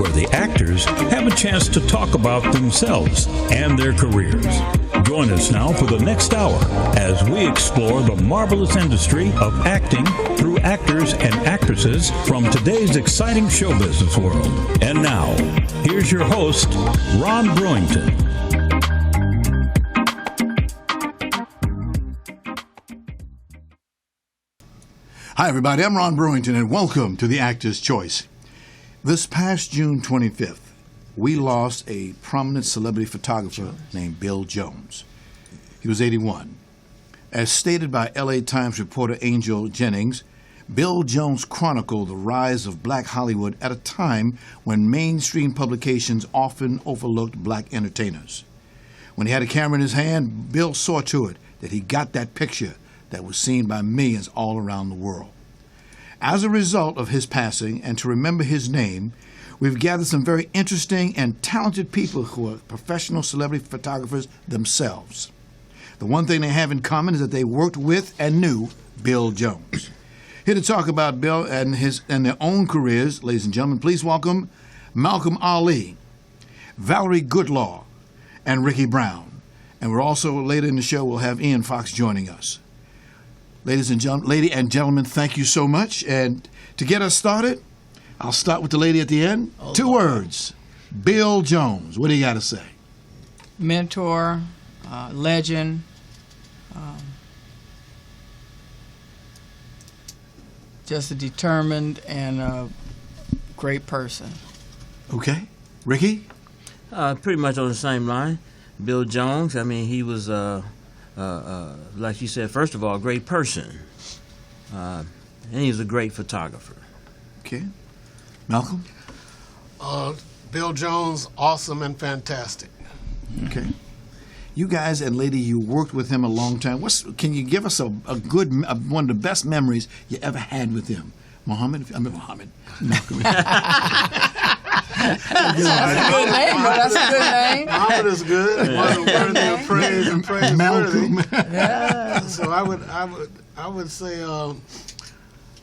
where the actors have a chance to talk about themselves and their careers. Join us now for the next hour as we explore the marvelous industry of acting through actors and actresses from today's exciting show business world. And now, here's your host, Ron Brewington. Hi, everybody. I'm Ron Brewington, and welcome to The Actor's Choice. This past June 25th, we lost a prominent celebrity photographer named Bill Jones. He was 81. As stated by LA Times reporter Angel Jennings, Bill Jones chronicled the rise of black Hollywood at a time when mainstream publications often overlooked black entertainers. When he had a camera in his hand, Bill saw to it that he got that picture that was seen by millions all around the world. As a result of his passing, and to remember his name, we've gathered some very interesting and talented people who are professional celebrity photographers themselves. The one thing they have in common is that they worked with and knew Bill Jones. Here to talk about Bill and their own careers, ladies and gentlemen, please welcome Malcolm Ali, Valerie Goodloe, and Ricky Brown. And we're also, later in the show, we'll have Ian Foxx joining us. Lady and gentlemen, thank you so much. And to get us started, I'll start with the lady at the end. Oh, Two words. Bill Jones. What do you got to say? Mentor, legend, just a determined and great person. Okay. Ricky? Pretty much on the same line. Bill Jones, I mean, he was, like you said, first of all, a great person. And he was a great photographer. Okay. Malcolm? Bill Jones, awesome and fantastic. Okay. You guys and lady, you worked with him a long time. Can you give us a good, one of the best memories you ever had with him? Malcolm. That's a good name, but that's a good name. Muhammad is good. Worthy of praise and praiseworthy. Yeah. So I would say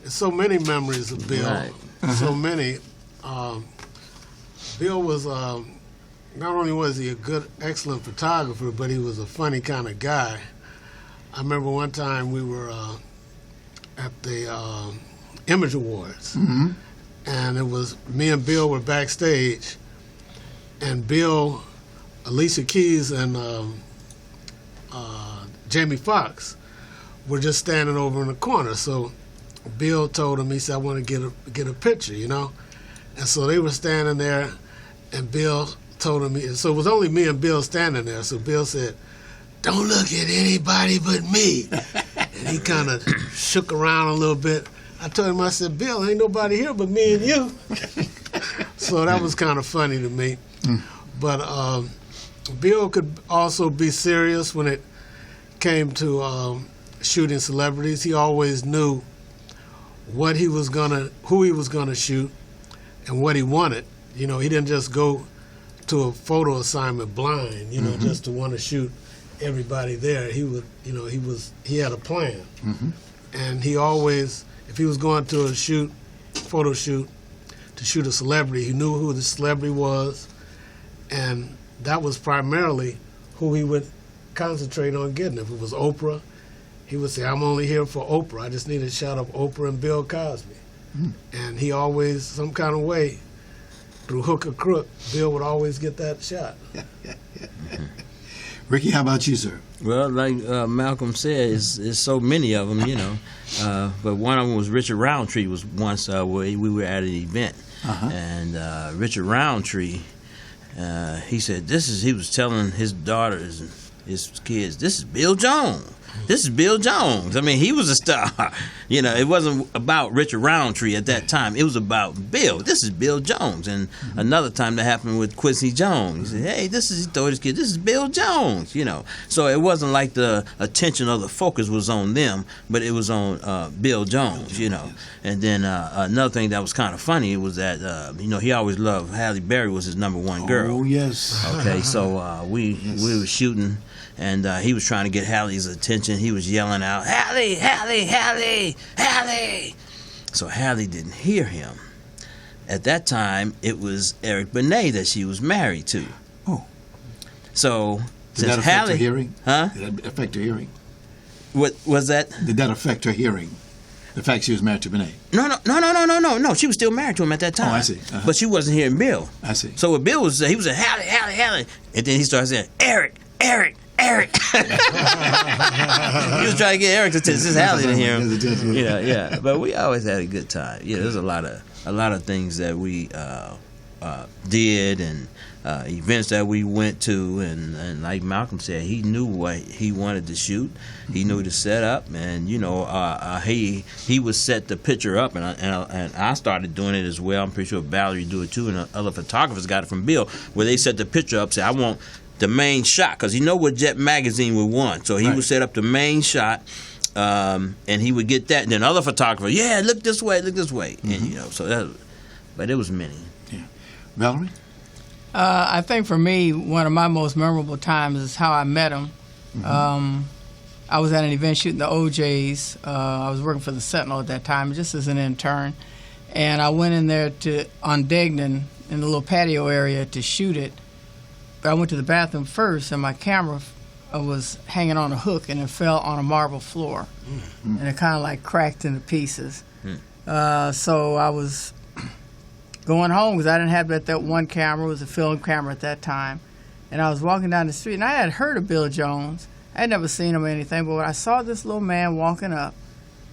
so many memories of Bill. Right. So many. Bill was not only was he a good, excellent photographer, but he was a funny kind of guy. I remember one time we were at the Image Awards. Mm-hmm. And it was me and Bill were backstage, and Bill, Alicia Keys, and Jamie Foxx were just standing over in the corner. So Bill told him, he said, "I want to get a picture, you know." And so they were standing there, and Bill told him, so it was only me and Bill standing there. So Bill said, "Don't look at anybody but me." And he kind of shook around a little bit. I told him, I said, "Bill, ain't nobody here but me and you." So that was kind of funny to me. But Bill could also be serious when it came to shooting celebrities. He always knew who he was gonna shoot and what he wanted. You know, he didn't just go to a photo assignment blind, you know, just to want to shoot everybody there. He would, you know, he had a plan. Mm-hmm. And he always, if he was going to a photo shoot, to shoot a celebrity, he knew who the celebrity was, and that was primarily who he would concentrate on getting. If it was Oprah, he would say, "I'm only here for Oprah. I just need a shot of Oprah and Bill Cosby." Mm. And he always, some kind of way, through hook or crook, Bill would always get that shot. Ricky, how about you, sir? Well, like Malcolm said, it's so many of them, you know. But one of them was Richard Roundtree. Was once where we were at an event, and Richard Roundtree, he said, he was telling his daughters and his kids, "This is Bill Jones. This is Bill Jones." I mean, he was a star. You know, it wasn't about Richard Roundtree at that time. It was about Bill. This is Bill Jones. And another time that happened with Quincy Jones. He said, "Hey, he told his kid, this is Bill Jones," you know. So it wasn't like the attention or the focus was on them, but it was on Bill Jones, you know. And then another thing that was kind of funny was that, you know, he always loved, Halle Berry was his number one girl. Oh, yes. Okay, so we were shooting, and he was trying to get Halle's attention. He was yelling out, "Halle, Halle, Halle, Halle." So Halle didn't hear him. at that time, it was Eric Benet that she was married to. Oh. So, Did that affect her hearing? Huh? Did that affect her hearing? What was that? Did that affect her hearing? The fact she was married to Benet? No. She was still married to him at that time. Oh, I see. Uh-huh. But she wasn't hearing Bill. I see. So what Bill was, he was saying, Hallie. And then he started saying, Eric. He was trying to get Eric to this is Hallie to hear him. Yeah. But we always had a good time. Yeah, there's a lot of things that we did and events that we went to, and like Malcolm said, he knew what he wanted to shoot. He knew the setup, and he would set the picture up, and I started doing it as well. I'm pretty sure Valerie do it too, and other photographers got it from Bill, where they set the picture up, say, I want the main shot, because he know what Jet Magazine would want, so he would set up the main shot. And he would get that, and then other photographers, look this way, and but it was many. Yeah, Valerie. I think for me, one of my most memorable times is how I met him. I was at an event shooting the OJs. I was working for the Sentinel at that time, just as an intern, and I went in there on Degnan in the little patio area to shoot it. But I went to the bathroom first, and my camera was hanging on a hook, and it fell on a marble floor, and it kind of like cracked into pieces. So I was going home because I didn't have that one camera. It was a film camera at that time, and I was walking down the street, and I had heard of Bill Jones. I had never seen him or anything, but when I saw this little man walking up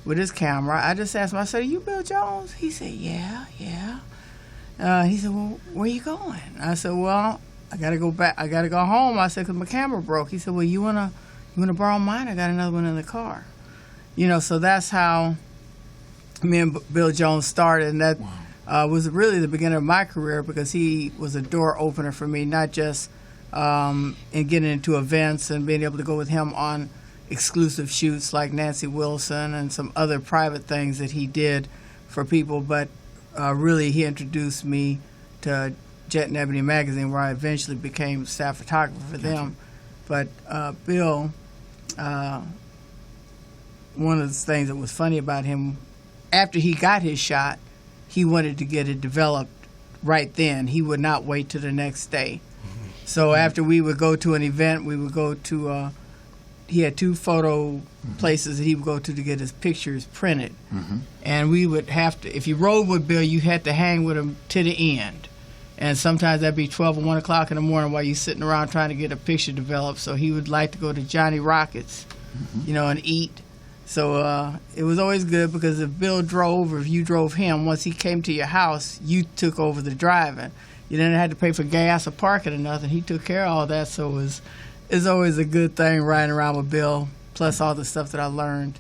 with his camera, I just asked him, I said, "Are you Bill Jones?" He said, "Yeah." He said, "Well, where you going?" I said, "Well, I gotta go back. I gotta go home." I said, "'Cause my camera broke." He said, "Well, you wanna borrow mine? I got another one in the car." So that's how me and Bill Jones started, and that was really the beginning of my career, because he was a door opener for me, not just in getting into events and being able to go with him on exclusive shoots like Nancy Wilson and some other private things that he did for people, but really he introduced me to Jet and Ebony magazine, where I eventually became staff photographer for them. But Bill, one of the things that was funny about him, after he got his shot, he wanted to get it developed right then. He would not wait till the next day. So after we would go to an event, we would go to, he had 2 photo places that he would go to get his pictures printed. And we would have to, if you rode with Bill, you had to hang with him to the end. And sometimes that'd be 12 or 1 o'clock in the morning while you're sitting around trying to get a picture developed. So he would like to go to Johnny Rockets, and eat. So it was always good, because if Bill drove, or if you drove him, once he came to your house, you took over the driving. You didn't have to pay for gas or parking or nothing. He took care of all that. So it's always a good thing riding around with Bill, plus all the stuff that I learned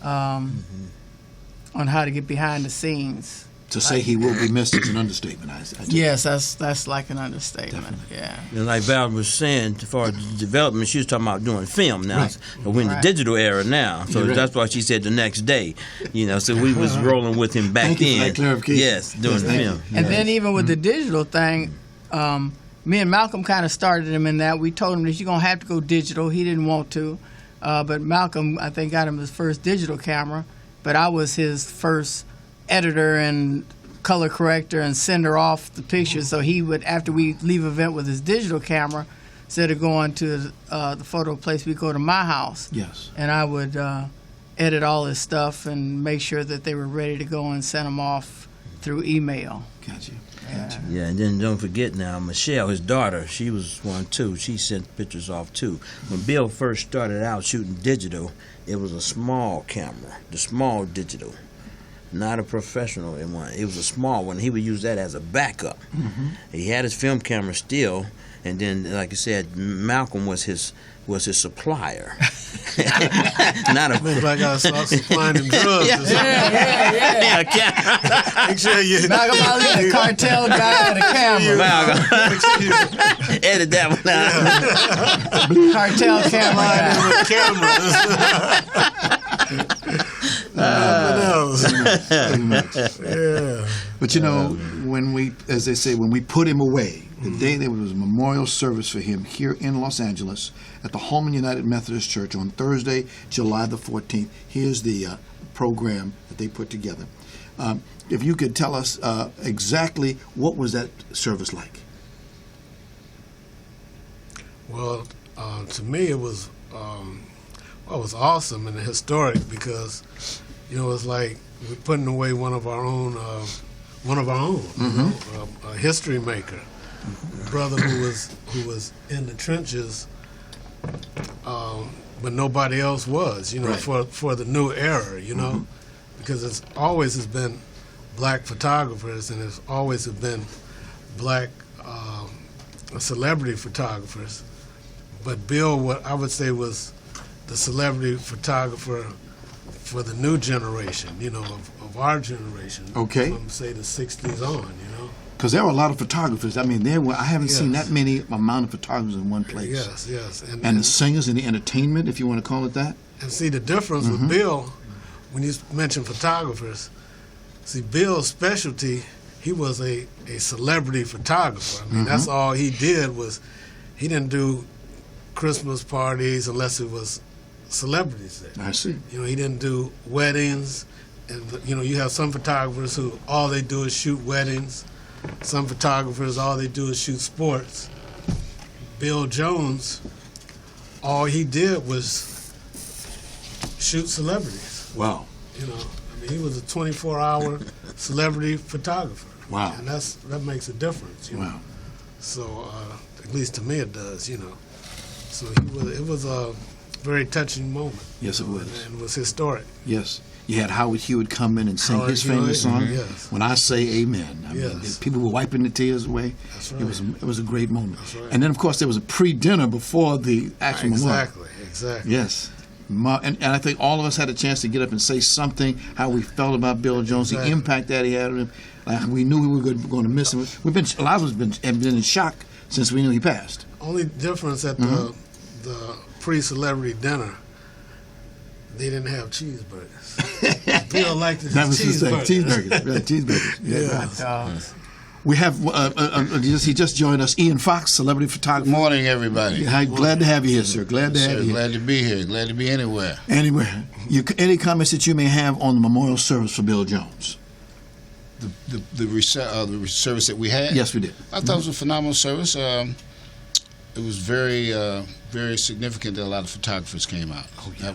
on how to get behind the scenes. To say he will be missed is an understatement. Yes, that's like an understatement. Definitely. Yeah. And like Val was saying, as far as development, she was talking about doing film now. Right. But we're in the digital era now, so that's why she said the next day. So we was rolling with him back Thank you then. for that clarification. Yes, doing film. And then even with the digital thing, me and Malcolm kind of started him in that. We told him that you're gonna have to go digital. He didn't want to, but Malcolm, I think, got him his first digital camera. But I was his first editor and color corrector and sender off the pictures. So he would, after we leave an event with his digital camera, instead of going to the photo place, we'd go to my house. Yes. And I would edit all his stuff and make sure that they were ready to go and send them off through email. Got you. Yeah, and then don't forget now, Michelle, his daughter, she was one too. She sent pictures off too. When Bill first started out shooting digital, it was a small camera, the small digital. Not a professional one. It was a small one. He would use that as a backup. He had his film camera still, and then, like I said, Malcolm was his supplier. Not a. Looks like I saw supplying him drugs. Yeah. Make sure you. Malcolm Ali, the cartel guy with a camera. Malcolm. Edit that one out. Cartel camera. But when we, as they say, when we put him away, the day there was a memorial service for him here in Los Angeles at the Holman United Methodist Church on Thursday, July the 14th. Here's the program that they put together. If you could tell us exactly what was that service like? Well, to me, it was awesome and historic because, you know, it's like we're putting away one of our own, you know, a history maker, a brother who was in the trenches, but nobody else was, you know, Right. for the new era, you know, because it's always has been black photographers and it's always have been black celebrity photographers. But Bill, what I would say, was the celebrity photographer for the new generation, you know, of our generation. Okay. From, say, the 60s on, you know. Because there were a lot of photographers. I mean, I haven't seen Yes. that many amount of photographers in one place. Yes, yes. And the singers and the entertainment, if you want to call it that. And see, the difference with Bill, when you mention photographers, see, Bill's specialty, he was a celebrity photographer. I mean, that's all he did was, he didn't do Christmas parties unless it was celebrities there. I see. You know, he didn't do weddings. And, you know, you have some photographers who all they do is shoot weddings. Some photographers, all they do is shoot sports. Bill Jones, all he did was shoot celebrities. Wow. You know, I mean, he was a 24-hour celebrity photographer. Wow. And that makes a difference, you know. Wow. So, at least to me it does, you know. So it was a very touching moment. Yes, it was. And it was historic. Yes. You had Howard Hewitt come in and sing Howard his famous Hewitt, song, yes. When I Say Amen. I mean, Yes. people were wiping the tears away. That's right. It was a great moment. That's right. And then, of course, there was a pre-dinner before the actual memorial. Exactly. Yes. And I think all of us had a chance to get up and say something, how we felt about Bill Jones, Exactly. the impact that he had on him. We knew we were going to miss him. A lot of us have been in shock since we knew he passed. Only difference at the pre-celebrity dinner, they didn't have cheeseburgers. Bill liked his That was his thing. cheeseburgers. Cheeseburgers. Right, cheeseburgers. Yeah. Yes. We have, he just joined us, Ian Foxx, celebrity photographer. Good morning, everybody. Hi, glad to have you here, sir. Glad to Sir, have you here. glad to be here. Glad to be anywhere. Anywhere. Any comments that you may have on the memorial service for Bill Jones? The service that we had. Yes, we did. I thought it was a phenomenal service. It was very, very significant that a lot of photographers came out. Oh, yeah.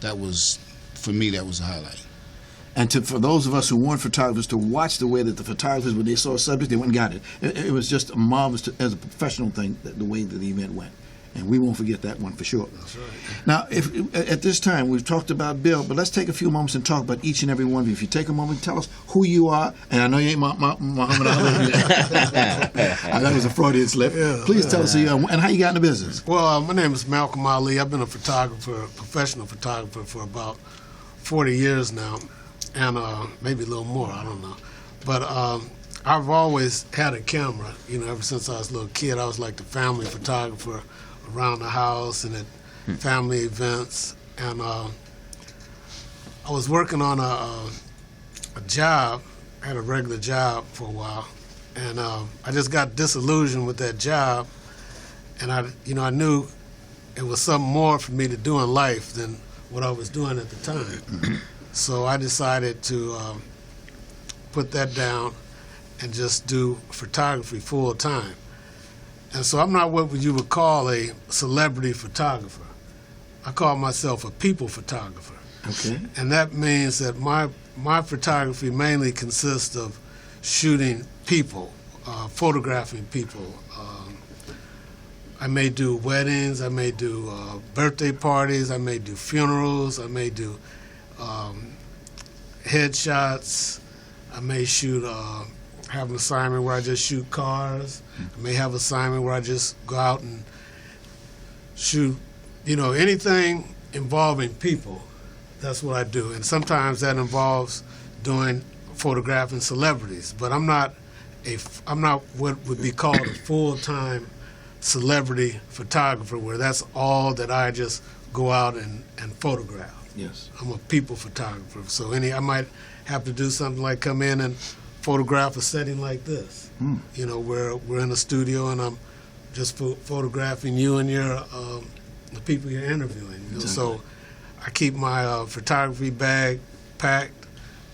That was for me. That was a highlight. And for those of us who weren't photographers, to watch the way that the photographers, when they saw a subject, they went and got it. It was just a marvelous, as a professional thing, the way that the event went. And we won't forget that one for sure. That's right. Now, at this time, we've talked about Bill, but let's take a few moments and talk about each and every one of you. If you take a moment, tell us who you are. And I know you ain't Muhammad Ali. That was a Freudian slip. Yeah. Please tell us who you are and how you got into business. Well, my name is Malcolm Ali. I've been a professional photographer for about 40 years now, and maybe a little more, I don't know. But I've always had a camera, you know, ever since I was a little kid. I was like the family photographer around the house and at family events. And I was working on a job, I had a regular job for a while, and I just got disillusioned with that job, and I knew it was something more for me to do in life than what I was doing at the time. So I decided to put that down and just do photography full time. And so I'm not what you would call a celebrity photographer. I call myself a people photographer. Okay. And that means that my photography mainly consists of shooting people, photographing people. I may do weddings, I may do birthday parties, I may do funerals, I may do headshots, I may shoot, have an assignment where I just shoot cars, I may have an assignment where I just go out and shoot, anything involving people. That's what I do. And sometimes that involves photographing celebrities, but I'm not what would be called a full-time celebrity photographer where that's all that I just go out and photograph. Yes. I'm a people photographer. So I might have to do something like come in and photograph a setting like this, where we're in a studio and I'm just photographing you and the people you're interviewing. Exactly. So I keep my photography bag packed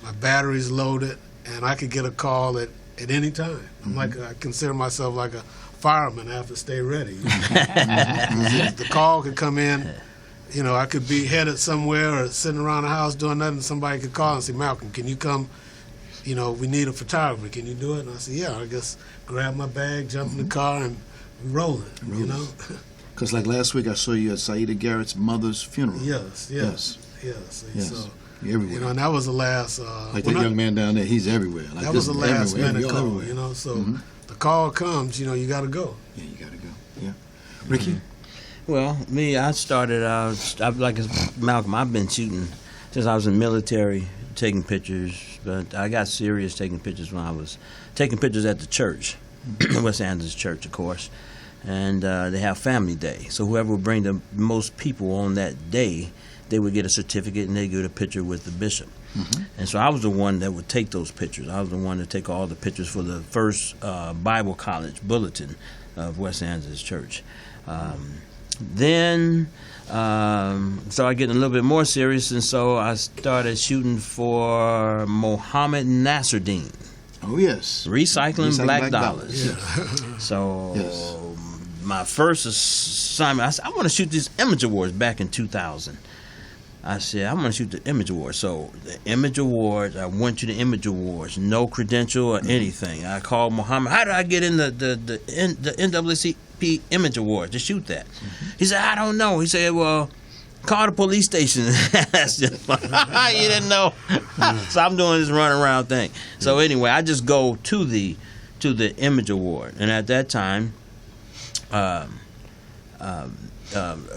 my battery's loaded, and I could get a call at any time. I consider myself like a fireman. I have to stay ready. The call could come in. I could be headed somewhere or sitting around the house doing nothing. Somebody could call and say, "Malcolm, can you come? We need a photographer. Can you do it?" And I said, "Yeah." I just grab my bag, jump in the car, and rolling. Because like last week, I saw you at Saida Garrett's mother's funeral. Yes. So, You're everywhere. and that was the last. Like that young man down there, he's everywhere. Like that was the last minute call. Everywhere. So the call comes. You got to go. Yeah, you got to go. Yeah, Ricky. Well, me, I started out, like Malcolm, I've been shooting since I was in the military, taking pictures, but I got serious taking pictures when I was taking pictures at the church, West Angeles Church, of course, and they have family day. So whoever would bring the most people on that day, they would get a certificate and they'd get a picture with the bishop. And so I was the one that would take those pictures. I was the one to take all the pictures for the first Bible College bulletin of West Angeles Church. Then started getting a little bit more serious, and so I started shooting for Mohammed Nasruddin. Oh, yes. Recycling black dollars. Yeah. So Yes. my first assignment, I said, I want to shoot these Image Awards back in 2000. I said, I'm going to shoot the Image Awards. So the Image Awards, I went to the Image Awards, no credential or anything. I called Muhammad, how did I get in the NAACP Image Awards to shoot that? He said, I don't know. He said, well, call the police station. That's just fun. You didn't know. So I'm doing this run around thing. So anyway, I just go to the Image Award. And at that time,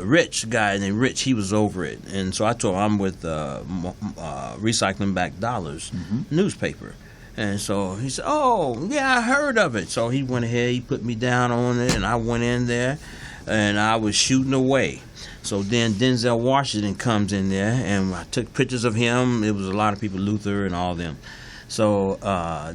Rich, a guy named Rich, he was over it. And so I told him I'm with Recycling Back Dollars newspaper. And so he said, oh, yeah, I heard of it. So he went ahead, he put me down on it, and I went in there, and I was shooting away. So then Denzel Washington comes in there, and I took pictures of him. It was a lot of people, Luther and all them. So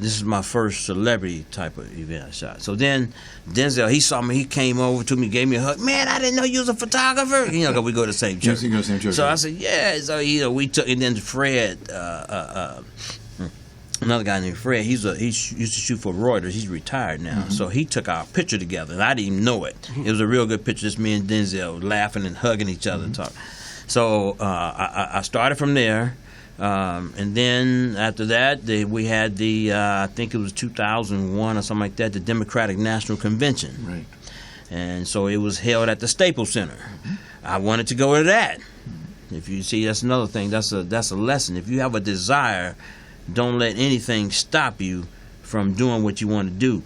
this is my first celebrity type of event I shot. So then Denzel, he saw me, he came over to me, gave me a hug. Man, I didn't know you was a photographer. 'Cause we go to the same church. Yes, you go to the same church. So I said, yeah. So we took, and then Fred, another guy named Fred, he used to shoot for Reuters. He's retired now. So he took our picture together, and I didn't even know it. It was a real good picture, just me and Denzel laughing and hugging each other and talking. So I started from there. And then after that, we had the, I think it was 2001 or something like that, the Democratic National Convention. Right. And so it was held at the Staples Center. I wanted to go to that. If you see, that's another thing. That's a lesson. If you have a desire, don't let anything stop you from doing what you want to do.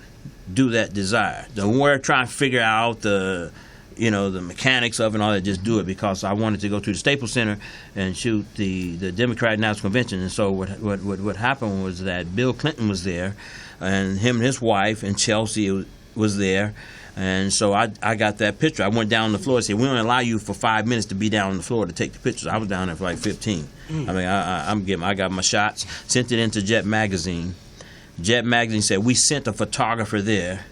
Do that desire. Don't worry, try and figure out the mechanics of it and all that. Just do it, because I wanted to go to the Staples Center and shoot the Democratic National Convention. And so what happened was that Bill Clinton was there, and him and his wife, and Chelsea was there. And so I got that picture. I went down on the floor and said, we only allow you for 5 minutes to be down on the floor to take the pictures. I was down there for like 15. I mean, I got my shots, sent it into Jet Magazine. Jet Magazine said, we sent a photographer there.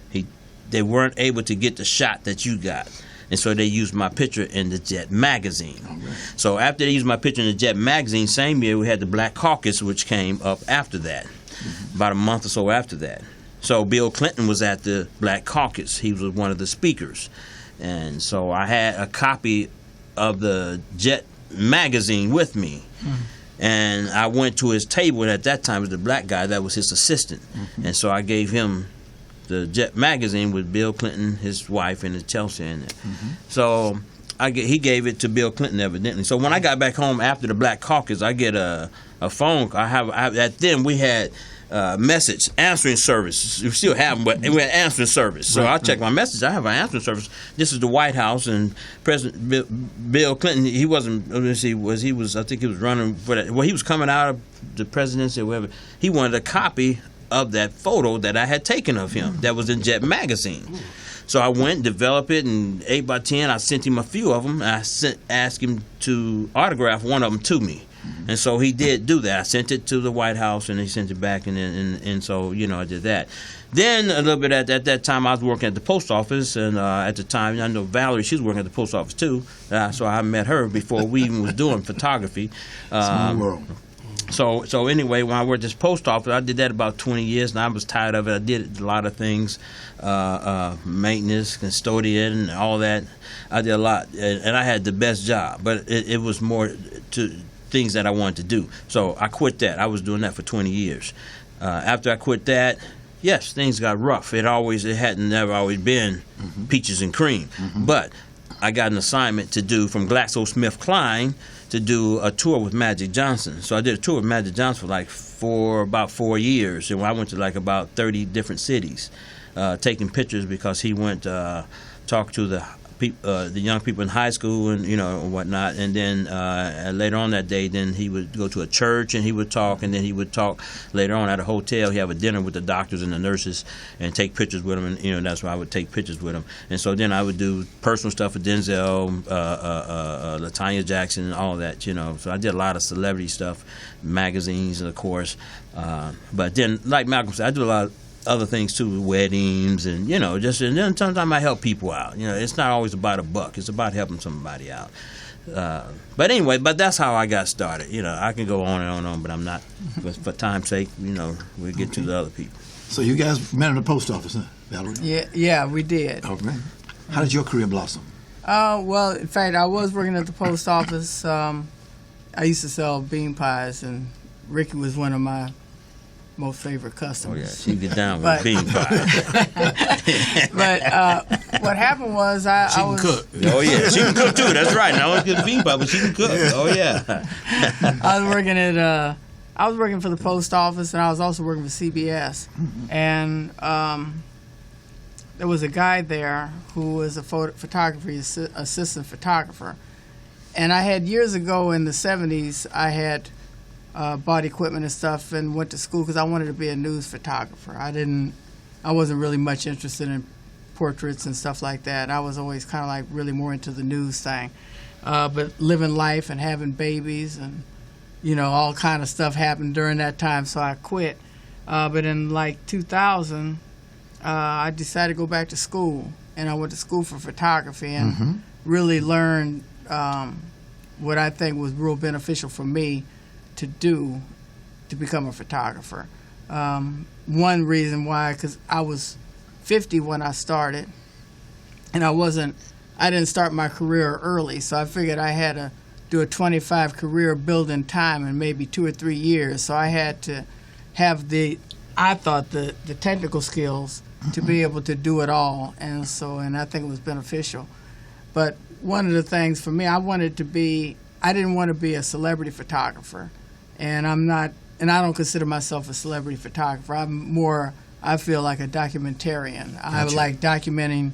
They weren't able to get the shot that you got. And so they used my picture in the Jet Magazine. Okay. So after they used my picture in the Jet Magazine, same year we had the Black Caucus, which came up after that, about a month or so after that. So Bill Clinton was at the Black Caucus. He was one of the speakers. And so I had a copy of the Jet Magazine with me. And I went to his table, and at that time it was the black guy that was his assistant. And so I gave him the Jet Magazine with Bill Clinton, his wife, and his Chelsea in it. So he gave it to Bill Clinton, evidently. So when I got back home after the Black Caucus, I get a phone call. At then we had message answering service. We still have them, but we had answering service. So I checked my message. I have an answering service. This is the White House, and President Bill Clinton. He wasn't. I think he was running for that. Well, he was coming out of the presidency or whatever. He wanted a copy of that photo that I had taken of him that was in Jet Magazine. So I went, developed it, and 8x10, I sent him a few of them. I asked him to autograph one of them to me. And so he did do that. I sent it to the White House, and he sent it back, and so, I did that. Then a little bit at that time, I was working at the post office, and at the time, I know Valerie, she was working at the post office too, so I met her before we even was doing photography. Small world. So anyway, when I worked at this post office, I did that about 20 years, and I was tired of it. I did a lot of things, maintenance, custodian, and all that. I did a lot, and I had the best job, but it was more to things that I wanted to do. So I quit that. I was doing that for 20 years. After I quit that, yes, things got rough. It hadn't never always been peaches and cream, but I got an assignment to do from GlaxoSmithKline to do a tour with Magic Johnson. So I did a tour with Magic Johnson for about 4 years, and I went to about 30 different cities, taking pictures because he went talk to the young people in high school and whatnot. And then later on that day, then he would go to a church and he would talk, and then he would talk later on at a hotel. He have a dinner with the doctors and the nurses and take pictures with them, and that's why I would take pictures with him. And so then I would do personal stuff with Denzel, LaTanya Jackson, and all that. So I did a lot of celebrity stuff, magazines, of course. But then, like Malcolm said, I do a lot of other things too, weddings, and and then sometimes I help people out. It's not always about a buck; it's about helping somebody out. But anyway, that's how I got started. I can go on and on and on, but I'm not. But for time's sake, we'll get to the other people. So you guys met in the post office, huh, Valerie? Yeah, we did. Okay. How did your career blossom? Well, in fact, I was working at the post office. I used to sell bean pies, and Ricky was one of my most favorite customers. Oh yeah, she get down with bean pie. But what happened was she can cook. Oh yeah, she can cook too. That's right. Not only get bean pie, but she can cook. Yeah. Oh yeah. I was working for the post office, and I was also working for CBS. And there was a guy there who was a assistant photographer. And I had years ago in the 70s, I had bought equipment and stuff and went to school because I wanted to be a news photographer. I wasn't really much interested in portraits and stuff like that. I was always kind of really more into the news thing. But living life and having babies and, all kind of stuff happened during that time, so I quit. But in 2000, I decided to go back to school, and I went to school for photography and really learned what I think was real beneficial for me to do to become a photographer. One reason why, because I was 50 when I started, and I didn't start my career early, so I figured I had to do a 25 career building time in maybe 2 or 3 years. So I had to have the technical skills to be able to do it all, and I think it was beneficial. But one of the things for me, I didn't want to be a celebrity photographer. And I don't consider myself a celebrity photographer. I feel like a documentarian. Gotcha. I like documenting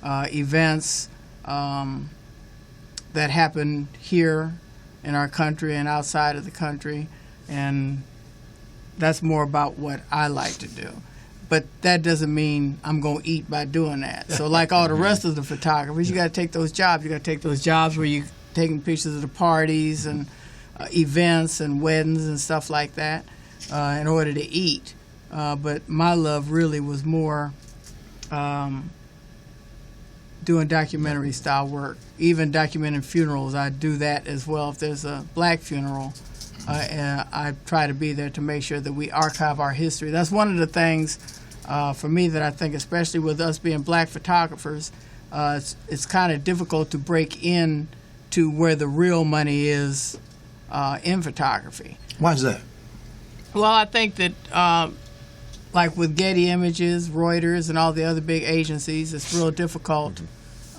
events that happen here in our country and outside of the country. And that's more about what I like to do. But that doesn't mean I'm going to eat by doing that. So like all the rest of the photographers, you got to take those jobs. You got to take those jobs where you're taking pictures of the parties and events and weddings and stuff like that in order to eat. But my love really was more doing documentary style work. Even documenting funerals, I do that as well. If there's a black funeral, I try to be there to make sure that we archive our history. That's one of the things for me that I think, especially with us being black photographers, it's kind of difficult to break in to where the real money is in photography. Why is that? Well, I think that like with Getty Images, Reuters, and all the other big agencies, it's real difficult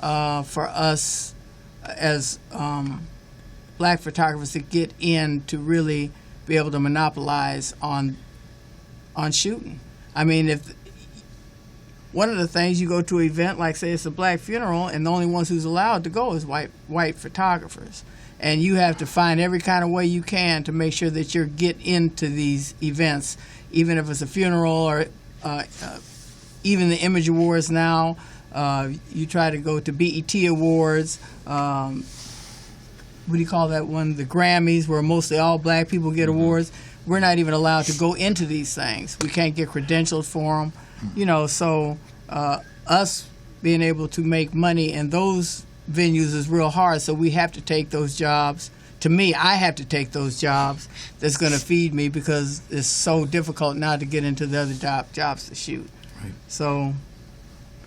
for us as black photographers to get in to really be able to monopolize on shooting. I mean, if one of the things, you go to an event like, say, it's a black funeral, and the only ones who's allowed to go is white photographers. And you have to find every kind of way you can to make sure that you get into these events, even if it's a funeral or even the Image Awards now. You try to go to BET Awards. What do you call that one? The Grammys, where mostly all black people get awards. We're not even allowed to go into these things. We can't get credentials for them. So us being able to make money in those venues is real hard, so we have to take those jobs to me, I have to take those jobs that's going to feed me because it's so difficult now to get into the other jobs to shoot. Right. So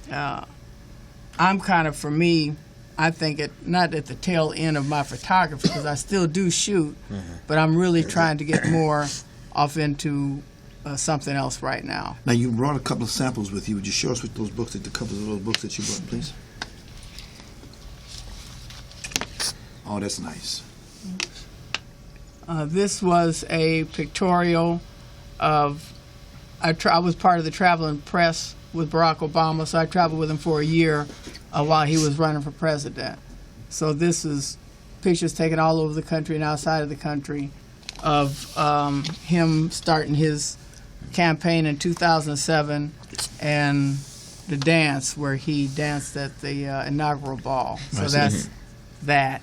I'm kind of, for me, I think not at the tail end of my photography because I still do shoot, but I'm really trying to get more off into something else right now. Now, you brought a couple of samples with you. Would you show us what those books, the covers of those books that you brought, please? Oh, that's nice. This was a pictorial of, I was part of the traveling press with Barack Obama, so I traveled with him for a year while he was running for president. So this is pictures taken all over the country and outside of the country of him starting his campaign in 2007 and the dance where he danced at the inaugural ball. So that's that.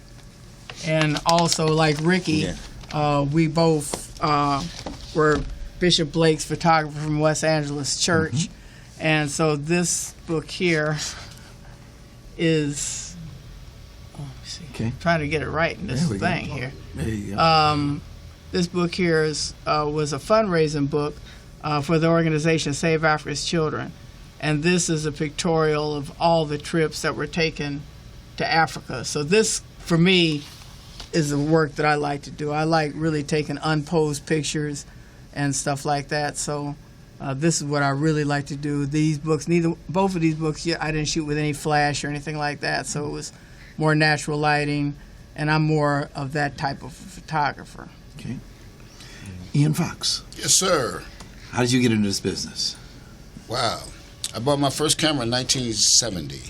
And also, like Ricky, we both were Bishop Blake's photographer from West Angeles Church. And so this book here is, trying to get it right in this thing here. There you go. This book here was a fundraising book for the organization Save Africa's Children. And this is a pictorial of all the trips that were taken to Africa. So this, for me, is the work that I like to do. I like really taking unposed pictures and stuff like that. So this is what I really like to do. These books, both of these books, I didn't shoot with any flash or anything like that. So it was more natural lighting, and I'm more of that type of photographer. Okay. Ian Foxx. Yes, sir. How did you get into this business? Wow. I bought my first camera in 1970.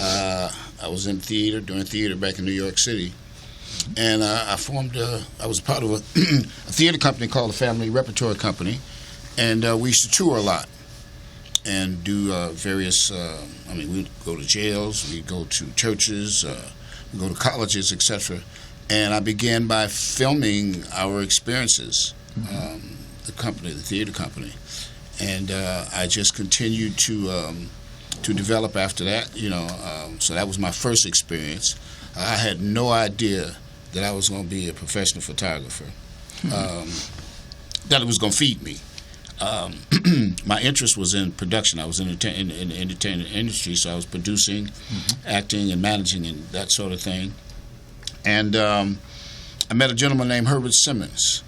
I was in theater, doing theater back in New York City. And I was part of a theater company called the Family Repertory Company. And we used to tour a lot and do various, we'd go to jails, we'd go to churches, we'd go to colleges, etc. And I began by filming our experiences, the theater company. And I just continued to develop after that, so that was my first experience. I had no idea that I was going to be a professional photographer, that it was going to feed me. My interest was in production. I was in the entertainment industry, so I was producing, acting, and managing, and that sort of thing. And I met a gentleman named Herbert Simmons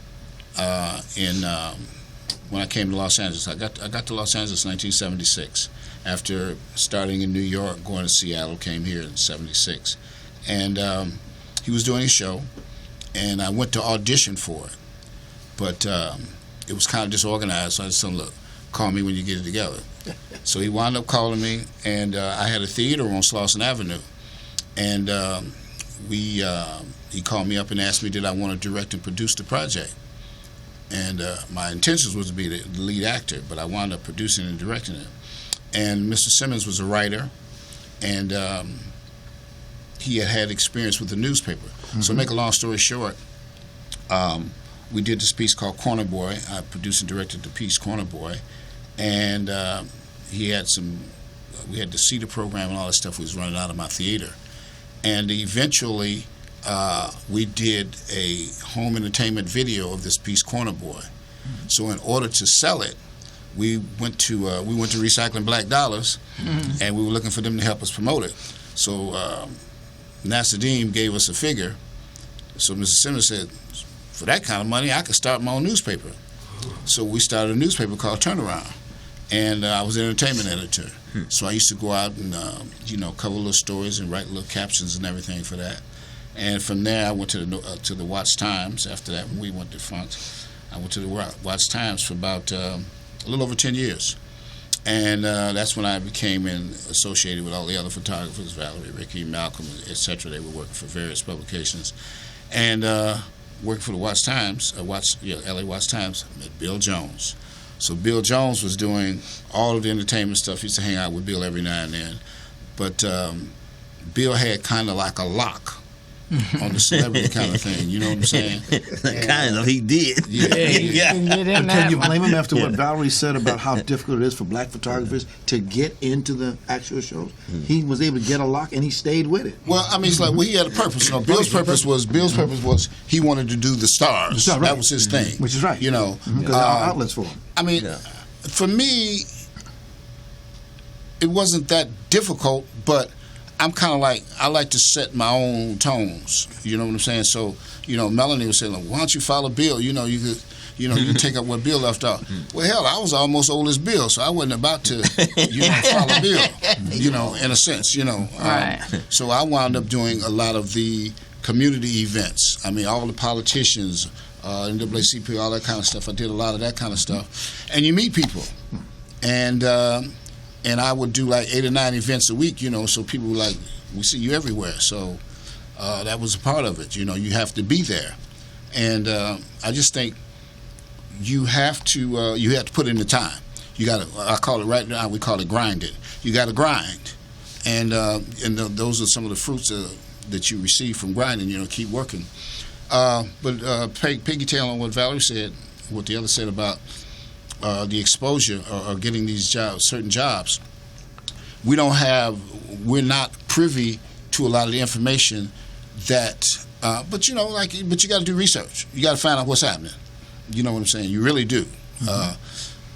when I came to Los Angeles. I got to Los Angeles in 1976 after starting in New York, going to Seattle, came here in 76. And he was doing his show, and I went to audition for it. But it was kind of disorganized, so I just told him, look, call me when you get it together. So he wound up calling me, and I had a theater on Slauson Avenue. And he called me up and asked me did I want to direct and produce the project. And my intentions was to be the lead actor, but I wound up producing and directing it. And Mr. Simmons was a writer, and he had experience with the newspaper. So to make a long story short, we did this piece called Corner Boy. I produced and directed the piece Corner Boy, and we had the CETA program and all that stuff was running out of my theater. And eventually, we did a home entertainment video of this piece Corner Boy. So in order to sell it, we went to Recycling Black Dollars, and we were looking for them to help us promote it. So Nasreddin gave us a figure. So Mr. Simmons said, for that kind of money, I could start my own newspaper. So we started a newspaper called Turnaround, and I was an entertainment editor. So I used to go out and cover little stories and write little captions and everything for that. And from there, I went to the Watts Times. After that, when we went to Foxx, I went to the Watts Times for about a little over 10 years. And that's when I became associated with all the other photographers, Valerie, Ricky, Malcolm, etc. They were working for various publications. And working for the Watts Times, LA Watts Times, I met Bill Jones. So Bill Jones was doing all of the entertainment stuff. He used to hang out with Bill every now and then. But Bill had kind of like a lock on the celebrity kind of thing. You know what I'm saying? Kind of, he did. Yeah. Can you blame him after what Valerie said about how difficult it is for black photographers to get into the actual shows? He was able to get a lock, and he stayed with it. Well, I mean, it's like, well, he had a purpose. You know, Bill's purpose was he wanted to do the stars. Right. That was his thing. Which is right. You know, because there are outlets for him. I mean, for me, it wasn't that difficult, but I'm kind of like, I like to set my own tones. You know what I'm saying? So, you know, Melanie was saying, why don't you follow Bill? You know, you could, you can take up what Bill left off. Well, hell, I was almost old as Bill, so I wasn't about to, follow Bill, in a sense, Right. So I wound up doing a lot of the community events. I mean, all the politicians, NAACP, all that kind of stuff. I did a lot of that kind of stuff. And you meet people. And I would do like 8 or 9 events a week, so people were like, we see you everywhere. So that was a part of it. You have to be there. And I just think you have to put in the time. You got to, I call it right now, we call it grind it. You got to grind. And those are some of the fruits that you receive from grinding, keep working. But Peggy tail on what Valerie said, what the other said about the exposure or getting these jobs, certain jobs. We're not privy to a lot of the information that, but you got to do research. You got to find out what's happening. You know what I'm saying? You really do.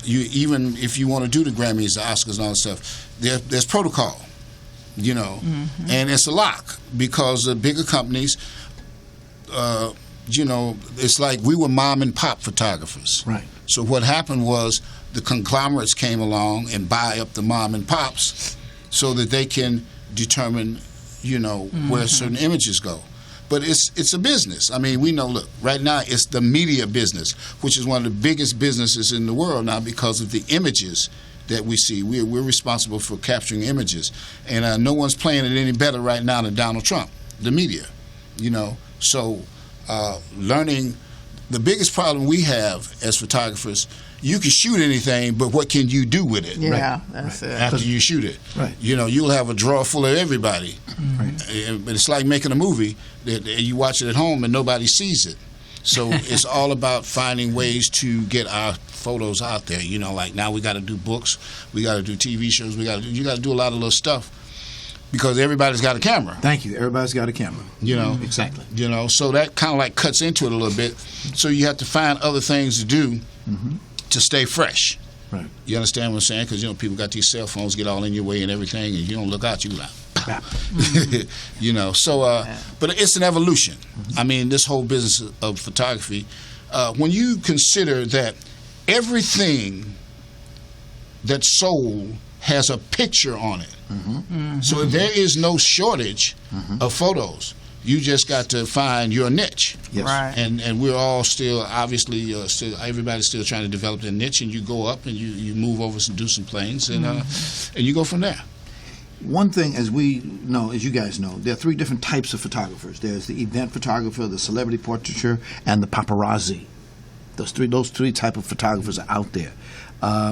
Even if you want to do the Grammys, the Oscars, and all that stuff, there's protocol. And it's a lock because the bigger companies, it's like we were mom and pop photographers. Right. So what happened was the conglomerates came along and buy up the mom and pops so that they can determine, where certain images go. But it's a business. I mean, we know, look, right now it's the media business, which is one of the biggest businesses in the world now because of the images that we see. We're responsible for capturing images. And no one's playing it any better right now than Donald Trump, the media, So learning, the biggest problem we have as photographers, you can shoot anything, but what can you do with it? Yeah, that's it. After you shoot it. Right. You'll have a drawer full of everybody. Right. But it's like making a movie that you watch it at home and nobody sees it. So it's all about finding ways to get our photos out there. Like now we got to do books, we got to do TV shows, you got to do a lot of little stuff because everybody's got a camera. Thank you. Everybody's got a camera. Exactly. So that kind of like cuts into it a little bit. So you have to find other things to do to stay fresh. Right. You understand what I'm saying? Because people got these cell phones get all in your way and everything, and you don't look out, you like. But it's an evolution. I mean, this whole business of photography, when you consider that everything that's sold has a picture on it, so there is no shortage of photos. You just got to find your niche. Yes. Right. And we're all still, obviously, everybody's still trying to develop their niche, and you go up and you move over and do some planes, and you go from there. One thing, as we know, as you guys know, there are 3 different types of photographers. There's the event photographer, the celebrity portraiture, and the paparazzi. Those three type of photographers are out there.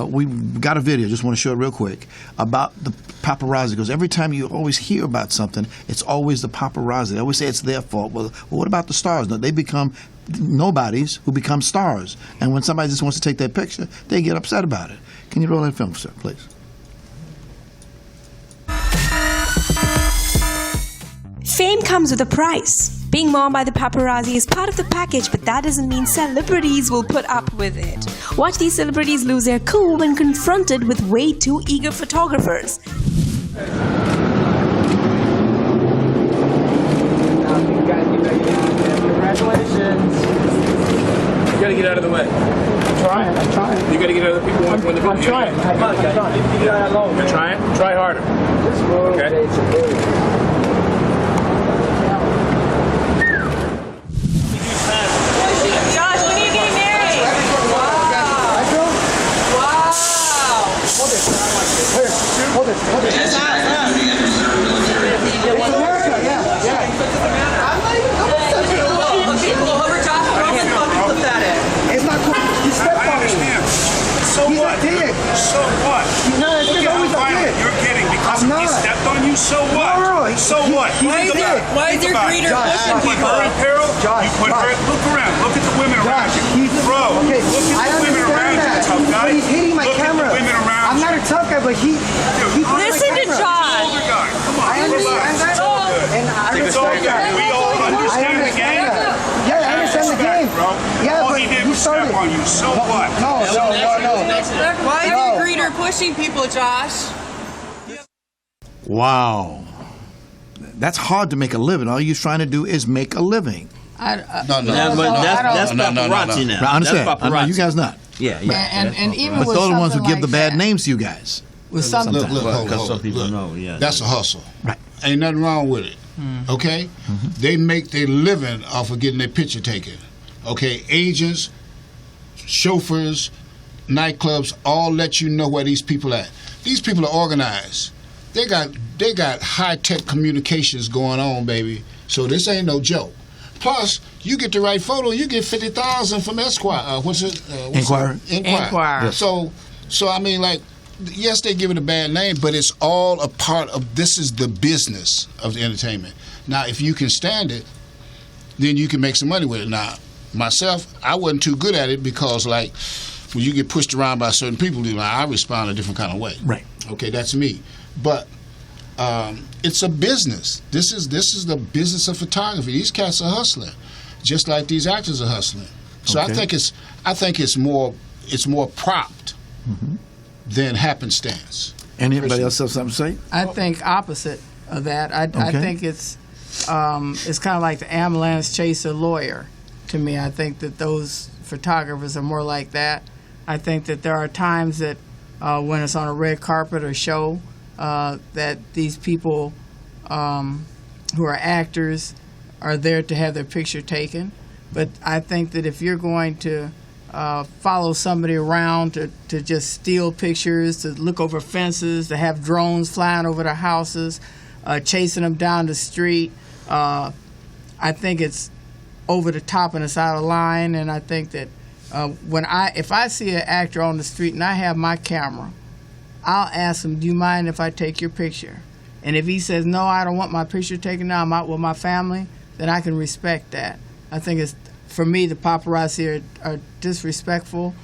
We've got a video, just want to show it real quick, about the paparazzi, because every time you always hear about something, it's always the paparazzi. They always say it's their fault. Well, what about the stars? No, they become nobodies who become stars. And when somebody just wants to take their picture, they get upset about it. Can you roll that film, sir, please? Fame comes with a price. Being mobbed by the paparazzi is part of the package, but that doesn't mean celebrities will put up with it. Watch these celebrities lose their cool when confronted with way too eager photographers. Congratulations. You gotta get out of the way. I'm trying. You gotta get out of the people when the video. I'm trying. Come on, guys. You're trying? Try harder. Okay. Josh, when are you getting married? Hold it. It's America, yeah. It's not cool. You stepped on me. So what? So what? No, it's always a kid. You're kidding because he stepped on you? you, so what? So what? Why is your greeter pushing people? You put her, look around. Look at the women around you. Bro, look at the women around you, tough guy. But he's hitting my look camera. At the women around I'm not a tough guy, but he Listen to Josh. older guy. Come on, I understand that. And I it's all respect good. that. We all understand the game. Yeah, I understand the game. Bro. Yeah, all but he did you was step started. on you. So what? No. Why is your greeter pushing people, Josh? Wow. That's hard to make a living. All you're trying to do is make a living. Yeah, but that's paparazzi now. I understand. That's I know paparazzi. you guys not. Yeah. And even But with those are the ones who something give the like bad that, names to you guys. with something, Look, hold Because it, some people look. know, yeah. That's a hustle. Right. Ain't nothing wrong with it. Okay? They make their living off of getting their picture taken. Okay? Agents, chauffeurs, nightclubs all let you know where these people at. These people are organized. They got high-tech communications going on, baby. So this ain't no joke. Plus, you get the right photo, you get 50,000 from Esquire. Inquirer. Inquirer. Yes. So I mean, like, yes, they give it a bad name, but it's all a part of, this is the business of the entertainment. Now, if you can stand it, then you can make some money with it. Now, myself, I wasn't too good at it because, like, when you get pushed around by certain people, I respond a different kind of way. Right. Okay, that's me. But it's a business. This is the business of photography. These cats are hustling, just like these actors are hustling. So Okay. I think it's more propped than happenstance. Anybody else have something to say? I think opposite of that. I think it's kind of like the ambulance chaser lawyer to me. I think that those photographers are more like that. I think that there are times that when it's on a red carpet or show that these people who are actors are there to have their picture taken. But I think that if you're going to follow somebody around to just steal pictures, to look over fences, to have drones flying over their houses, chasing them down the street, I think it's over the top and it's out of line. And I think that if I see an actor on the street and I have my camera, I'll ask him, do you mind if I take your picture? And if he says, no, I don't want my picture taken now, I'm out with my family, then I can respect that. I think it's, for me, the paparazzi are disrespectful.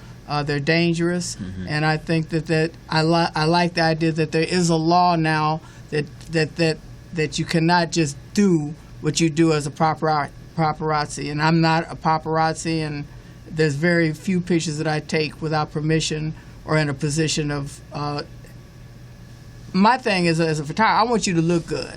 They're dangerous. And I think that I like the idea that there is a law now that you cannot just do what you do as a paparazzi. And I'm not a paparazzi, and there's very few pictures that I take without permission or in a position of my thing is, as a photographer, I want you to look good.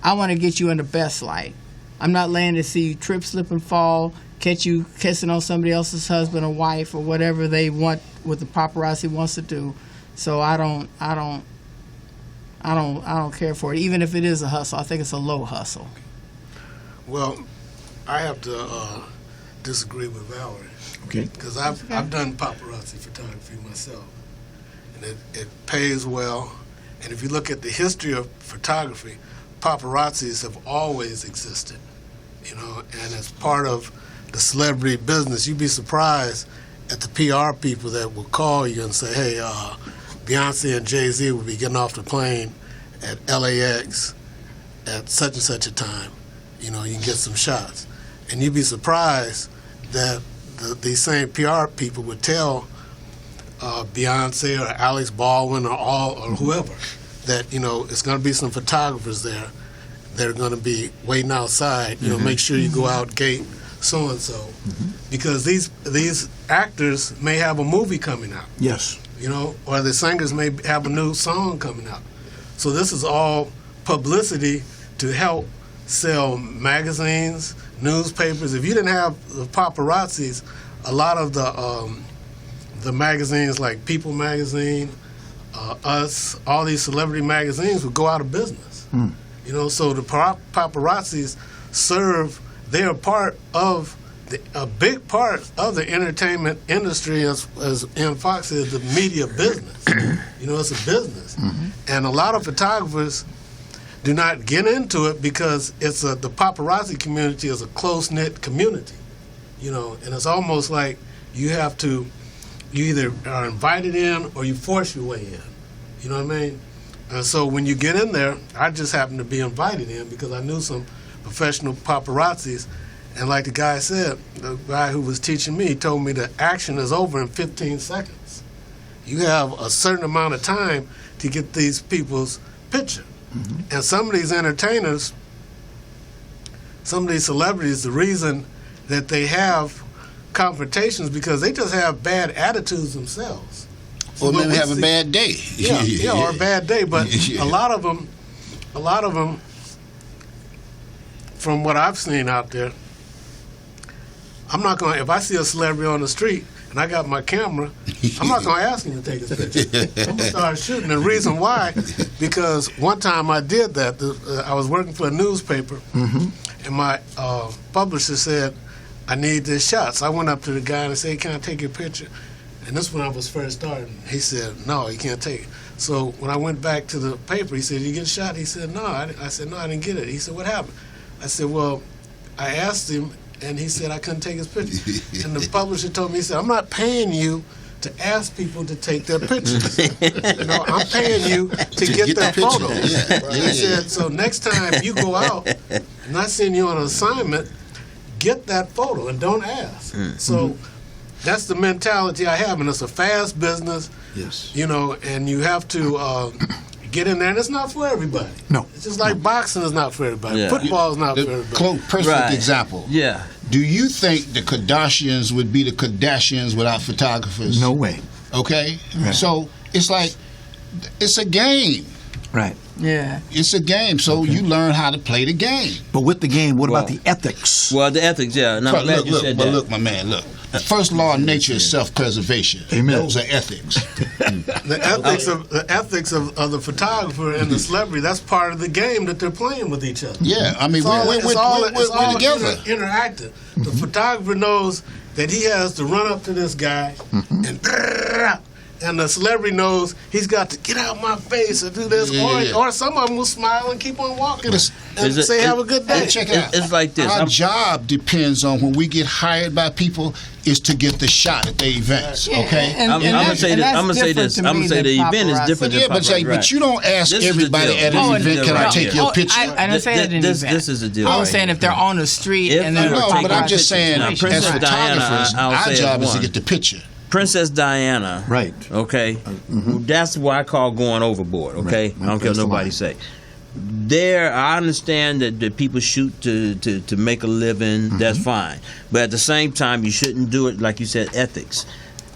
I want to get you in the best light. I'm not laying to see you trip, slip, and fall, catch you kissing on somebody else's husband or wife or whatever they want, what the paparazzi wants to do. So I don't care for it, even if it is a hustle. I think it's a low hustle. Well, I have to disagree with Valerie. Okay. Because I've done paparazzi photography myself, and it pays well. And if you look at the history of photography, paparazzis have always existed, and as part of the celebrity business, you'd be surprised at the PR people that will call you and say, hey, Beyonce and Jay-Z will be getting off the plane at LAX at such and such a time. You can get some shots. And you'd be surprised that these same PR people would tell Beyonce or Alex Baldwin or whoever that it's going to be some photographers there that are going to be waiting outside. Make sure you go out gate so and so, because these actors may have a movie coming out. Yes. Or the singers may have a new song coming out. So this is all publicity to help sell magazines, newspapers. If you didn't have the paparazzis, a lot of the magazines like People Magazine, Us, all these celebrity magazines would go out of business. So the paparazzis they're a big part of the entertainment industry, as in Foxx is the media business. It's a business. And a lot of photographers do not get into it because the paparazzi community is a close-knit community. And it's almost like you either are invited in or you force your way in. You know what I mean? And so when you get in there, I just happened to be invited in because I knew some professional paparazzis. And like the guy said, the guy who was teaching me told me the action is over in 15 seconds. You have a certain amount of time to get these people's picture. And some of these entertainers, some of these celebrities, the reason that they have confrontations because they just have bad attitudes themselves. Or maybe have a bad day. Yeah, or a bad day. But a lot of them, from what I've seen out there, I'm not going to, if I see a celebrity on the street and I got my camera, I'm not going to ask him to take his picture. I'm going to start shooting. The reason why, because one time I did that, I was working for a newspaper, and my publisher said, I need this shot. So I went up to the guy and said, can I take your picture? And this when I was first starting. He said, no, you can't take it. So when I went back to the paper, he said, did you get a shot? He said, no. I said, no, I didn't get it. He said, what happened? I said, well, I asked him, and he said I couldn't take his picture. And the publisher told me, he said, I'm not paying you to ask people to take their pictures. I'm paying you to get their photos. He said, so next time you go out and I send you on an assignment, get that photo and don't ask. So that's the mentality I have, and it's a fast business. Yes. And you have to get in there, and it's not for everybody. No. It's just like boxing is not for everybody. Yeah. Football is not for everybody. Perfect example. Yeah. Do you think the Kardashians would be the Kardashians without photographers? No way. Okay? Right. So it's like, it's a game. Right. Yeah. It's a game, so you learn how to play the game. But with the game, what about the ethics? Well, the ethics, yeah. And I'm glad you said that. Look, my man, look. The first law of nature is self-preservation. Amen. Those are ethics. The ethics of the photographer and the celebrity, that's part of the game that they're playing with each other. Yeah, I mean, we're together. Interactive. The photographer knows that he has to run up to this guy and the celebrity knows he's got to get out my face and do this, or some of them will smile and keep on walking and say, have a good day. Check it out. It's like this. Our job depends on when we get hired by people is to get the shot at the events, okay? I'm going to say this. I'm going to say this. I'm going to say the event is different than paparazzi. But you don't ask everybody at an event, can I take your picture? I didn't say that at an event. This is the deal. I was saying if they're on the street and they're No, but I'm just saying, as Princess photographers, Diana, our job is to get the picture. Princess Diana, right? Okay, that's what I call going overboard. Okay, I don't care what nobody say. There, I understand that people shoot to make a living. That's fine, but at the same time, you shouldn't do it like you said, ethics.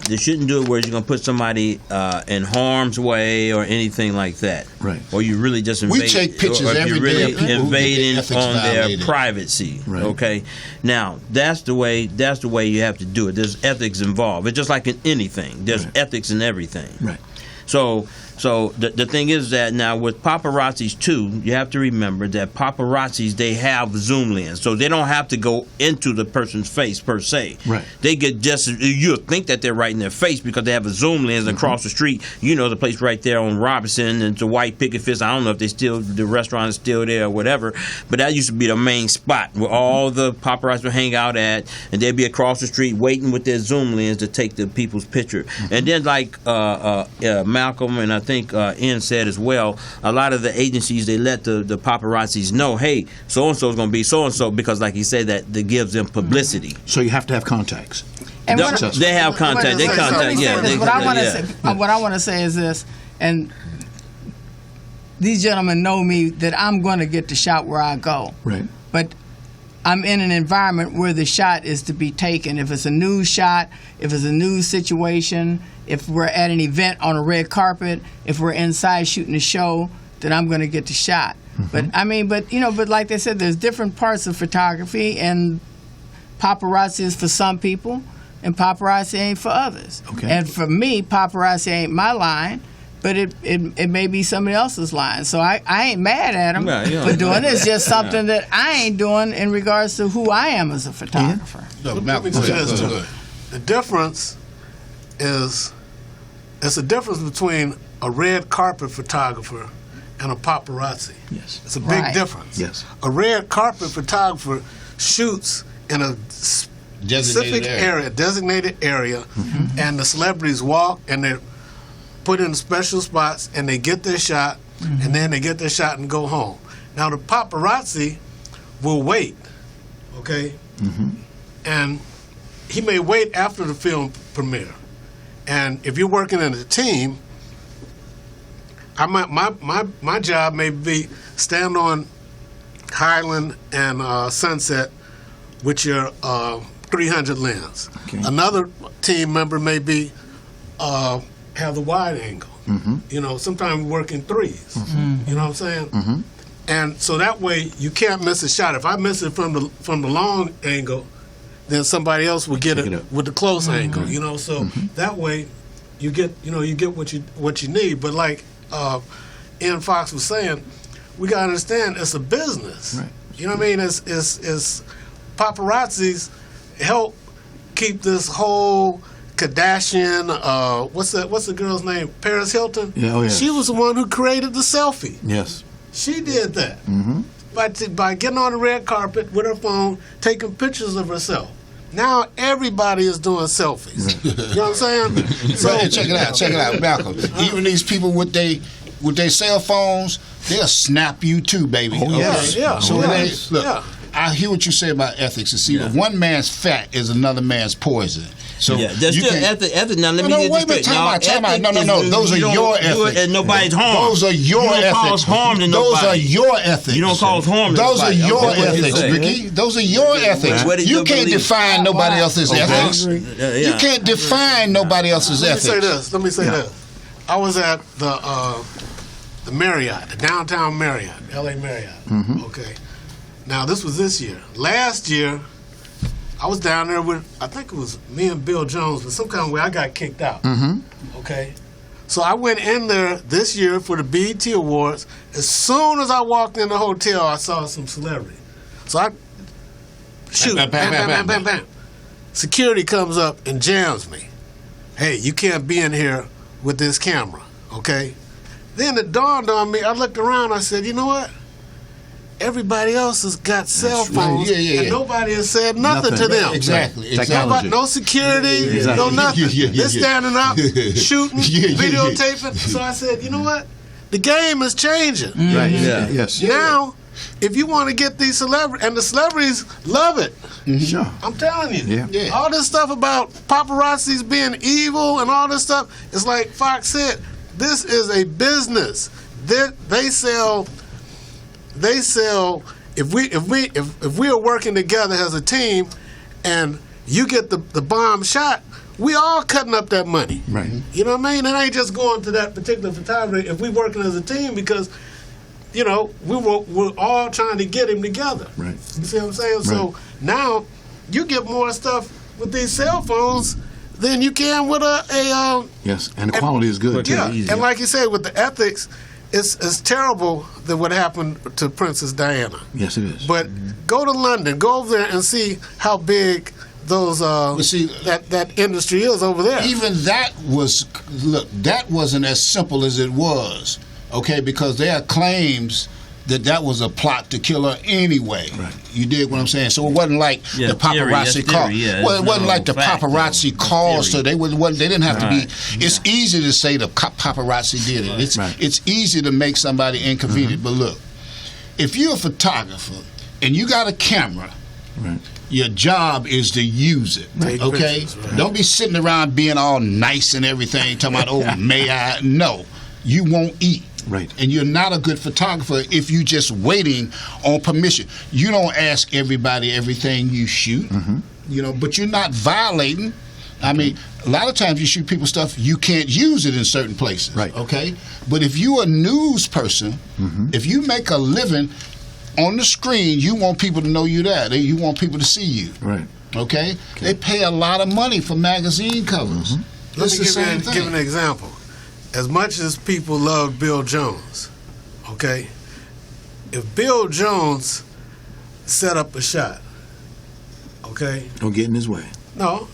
You shouldn't do it where you're going to put somebody in harm's way or anything like that. Right. Or you really just invade, we take pictures every really day invading on violated. their privacy. Right. Okay. Now that's the way you have to do it. There's ethics involved. It's just like in anything. There's ethics in everything. Right. So the thing is that now with paparazzis too, you have to remember that paparazzis, they have zoom lens, so they don't have to go into the person's face per se. Right. They get you'll think that they're right in their face because they have a zoom lens across the street. The place right there on Robinson, and it's a white picket fence. I don't know if the restaurant is still there or whatever, but that used to be the main spot where all the paparazzi would hang out at, and they'd be across the street waiting with their zoom lens to take the people's picture. And then like Malcolm and I think Ian said as well, a lot of the agencies, they let the paparazzis know, hey, so and so is going to be so and so, because like he said, that gives them publicity. So you have to have contacts. And they have contact. They contact. Yeah. What I want to say is this, and these gentlemen know me that I'm going to get the shot where I go. Right. But I'm in an environment where the shot is to be taken. If it's a news shot, if it's a news situation, if we're at an event on a red carpet, if we're inside shooting a show, then I'm going to get the shot. But like they said, there's different parts of photography, and paparazzi is for some people, and paparazzi ain't for others. Okay. And for me, paparazzi ain't my line, but it may be somebody else's line. So I ain't mad at them for doing it. It's just something that I ain't doing in regards to who I am as a photographer. The difference is, it's a difference between a red carpet photographer and a paparazzi. Yes. It's a big difference. Yes. A red carpet photographer shoots in a specific designated area, and the celebrities walk and they're put in special spots and they get their shot, and then they get their shot and go home. Now the paparazzi will wait, okay, and he may wait after the film premiere. And if you're working in a team, my job may be stand on Highland and Sunset with your 300 lens. Okay. Another team member may be have the wide angle. You know, sometimes we work in threes. You know what I'm saying? And so that way you can't miss a shot. If I miss it from the long angle, then somebody else will get it with the close angle. You know, so that way you get what you need. But like Ian Foxx was saying, we gotta understand it's a business. Right. You know what I mean? It's paparazzis help keep this whole Kardashian, what's the girl's name? Paris Hilton? Yeah, oh yeah. She was the one who created the selfie. Yes. She did that. By getting on the red carpet with her phone, taking pictures of herself. Now everybody is doing selfies. You know what I'm saying? So check it out, Malcolm. Even these people with their cell phones, they'll snap you too, baby. Oh, yes. Yeah. So Yes. look, Yeah. I hear what you say about ethics. And see, but one man's fat is another man's poison. So yeah, there's you still can, ethics. Now let me no, get wait, this straight. time out. No. Those are your ethics. And nobody's harm. Those are your ethics. You don't cause harm to nobody. Those are your ethics. You don't cause harm to Those are nobody. your Okay, ethics, Ricky. Those are your ethics. What do You you can't believe? define nobody else's ethics. You can't define nobody else's ethics. Let me say this. I was at the Marriott, the downtown Marriott, L.A. Marriott. Okay. Now, this was this year. Last year, I was down there with, I think it was me and Bill Jones, but some kind of way I got kicked out. Okay? So I went in there this year for the BET Awards. As soon as I walked in the hotel, I saw some celebrity. So I shoot, bam. Security comes up and jams me. Hey, you can't be in here with this camera, okay? Then it dawned on me, I looked around, I said, you know what? Everybody else has got cell phones, and nobody has said nothing to them. Exactly. No security, no nothing. They're standing up, shooting, videotaping. So I said, you know what? The game is changing. Right. Yeah. Yes. Now, if you want to get these celebrities, and the celebrities love it. Sure. I'm telling you. Yeah. All this stuff about paparazzis being evil and all this stuff, it's like Fox said, this is a business. They sell. If we are working together as a team, and you get the bomb shot, we all cutting up that money. Right. You know what I mean? It ain't just going to that particular photographer. If we working as a team, because you know we're all trying to get him together. Right. You see what I'm saying? Right. So now you get more stuff with these cell phones than you can with a yes, and the quality is good too. yeah. And like you said, with the ethics, it's terrible that what happened to Princess Diana. Yes, it is. But go to London, go over there and see how big those that industry is over there. Even that wasn't as simple as it was, okay? Because there are claims that was a plot to kill her anyway. Right. You dig what I'm saying? So it wasn't like the paparazzi called. Well, it wasn't like the paparazzi caused her. They didn't have to be. It's easy to say the paparazzi did it. It's easy to make somebody inconvenient. But look, if you're a photographer and you got a camera, your job is to use it. Okay? Don't be sitting around being all nice and everything, talking about, oh, may I? No, you won't eat. Right. And you're not a good photographer if you're just waiting on permission. You don't ask everybody everything you shoot, you know, but you're not violating. I mean, a lot of times you shoot people stuff, you can't use it in certain places. Right. Okay? But if you're a news person, if you make a living on the screen, you want people to know you're there. You want people to see you. Right. Okay? They pay a lot of money for magazine covers. Let me give an example. As much as people love Bill Jones, okay, if Bill Jones set up a shot, okay? Don't get in his way. No.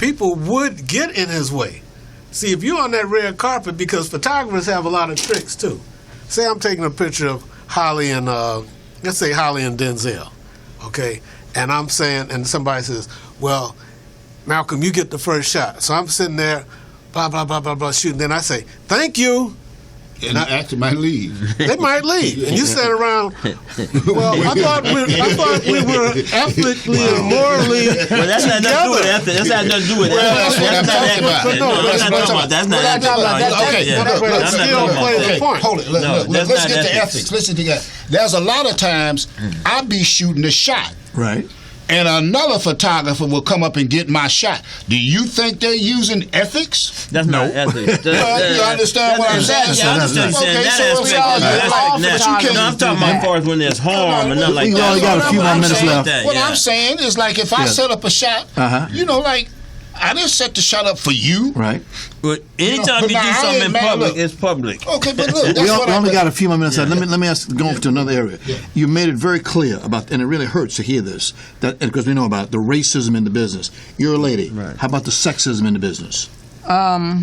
People would get in his way. See, if you're on that red carpet, because photographers have a lot of tricks too. Say I'm taking a picture of Holly and, let's say Holly and Denzel, okay? And I'm saying, and somebody says, well, Malcolm, you get the first shot. So I'm sitting there, blah, blah, blah, blah, blah, shooting. Then I say, thank you. And the actor might leave. They might leave, and you stand around. Well, I thought we were ethically and morally Well, that's not nothing to do with ethics. That's not nothing to do with ethics. That's what I'm talking about. That's not talking about. That's not ethics. Okay, still plays a point. Hold it. Let's get to ethics. Listen together. There's a lot of times I be shooting a shot. Right. And another photographer will come up and get my shot. Do you think they're using ethics? That's not ethics. Well, you understand what I'm saying? Yeah, I understand that aspect. No, I'm talking about as far as when there's harm and nothing like that. We only got a few more minutes left. What I'm saying is, like, if I set up a shot, you know, like, I didn't set the shot up for you. Right. But anytime you do something in public, it's public. Okay, but look, we only got a few more minutes left. Let me ask, go to another area. Yeah. You made it very clear about, and it really hurts to hear this, that because we know about the racism in the business. You're a lady. Right. How about the sexism in the business? I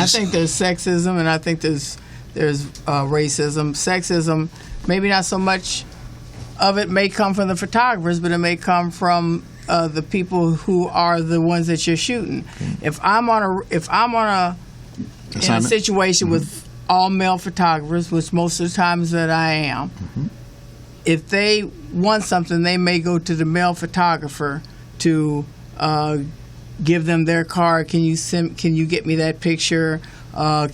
think there's sexism, and I think there's racism. Sexism, maybe not so much of it may come from the photographers, but it may come from the people who are the ones that you're shooting. If I'm on a in a situation with all male photographers, which most of the times that I am, if they want something, they may go to the male photographer to give them their card. Can you get me that picture? I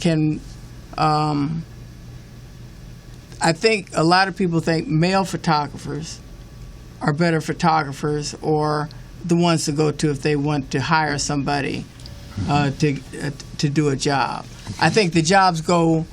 think a lot of people think male photographers are better photographers or the ones to go to if they want to hire somebody to do a job. I think the jobs go,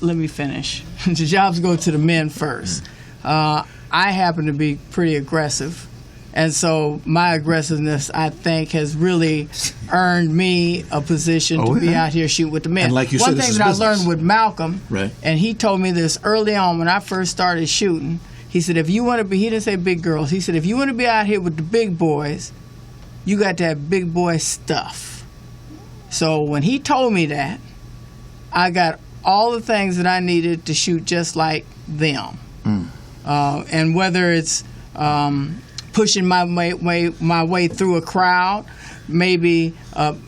let me finish. The jobs go to the men first. I happen to be pretty aggressive, and so my aggressiveness, I think, has really earned me a position to be out here shooting with the men. And like you One said, thing that I learned with Malcolm, right, and he told me this early on when I first started shooting, he said, if you want to be, he didn't say big girls, he said, if you want to be out here with the big boys, you got to have big boy stuff. So when he told me that, I got all the things that I needed to shoot just like them. And whether it's pushing my way through a crowd, maybe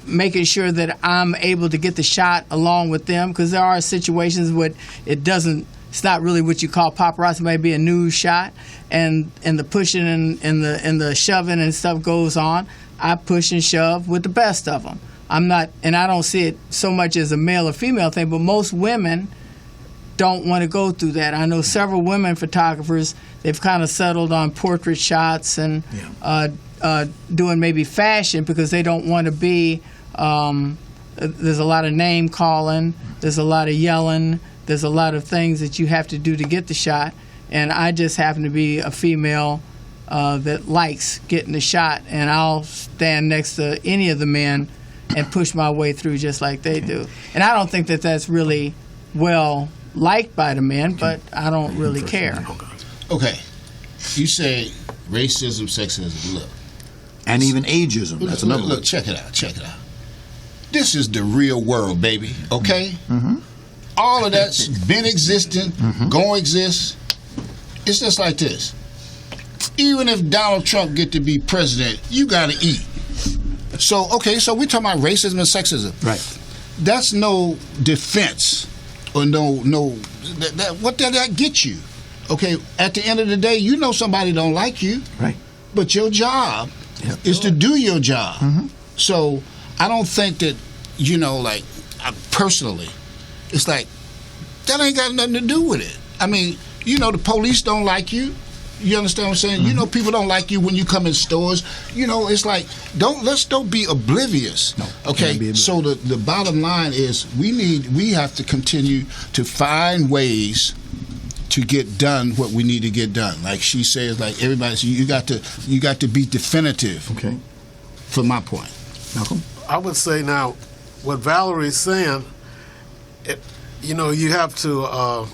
making sure that I'm able to get the shot along with them, because there are situations where it's not really what you call paparazzi. It may be a news shot, and the pushing and the shoving and stuff goes on. I push and shove with the best of them. I'm not, and I don't see it so much as a male or female thing, but most women don't want to go through that. I know several women photographers, they've kind of settled on portrait shots and doing maybe fashion because they don't want to be, there's a lot of name calling, there's a lot of yelling, there's a lot of things that you have to do to get the shot. And I just happen to be a female that likes getting the shot, and I'll stand next to any of the men and push my way through just like they do. And I don't think that that's really well liked by the men, but I don't really care. Okay. You say racism, sexism. Look. And even ageism. That's another one. Look, check it out. This is the real world, baby. Okay? All of that's been existing, gonna exist. It's just like this. Even if Donald Trump get to be president, you gotta eat. So we're talking about racism and sexism. Right. That's no defense or no. What did that get you? Okay. At the end of the day, you know somebody don't like you. Right. But your job is to do your job. So I don't think that, like, personally, it's like that ain't got nothing to do with it. I mean, the police don't like you. You understand what I'm saying? People don't like you when you come in stores. It's like let's don't be oblivious. No, okay. So the bottom line is we have to continue to find ways to get done what we need to get done. Like she says, like everybody, so you got to be definitive. Okay. From my point. Malcolm? I would say now, what Valerie's saying, you have to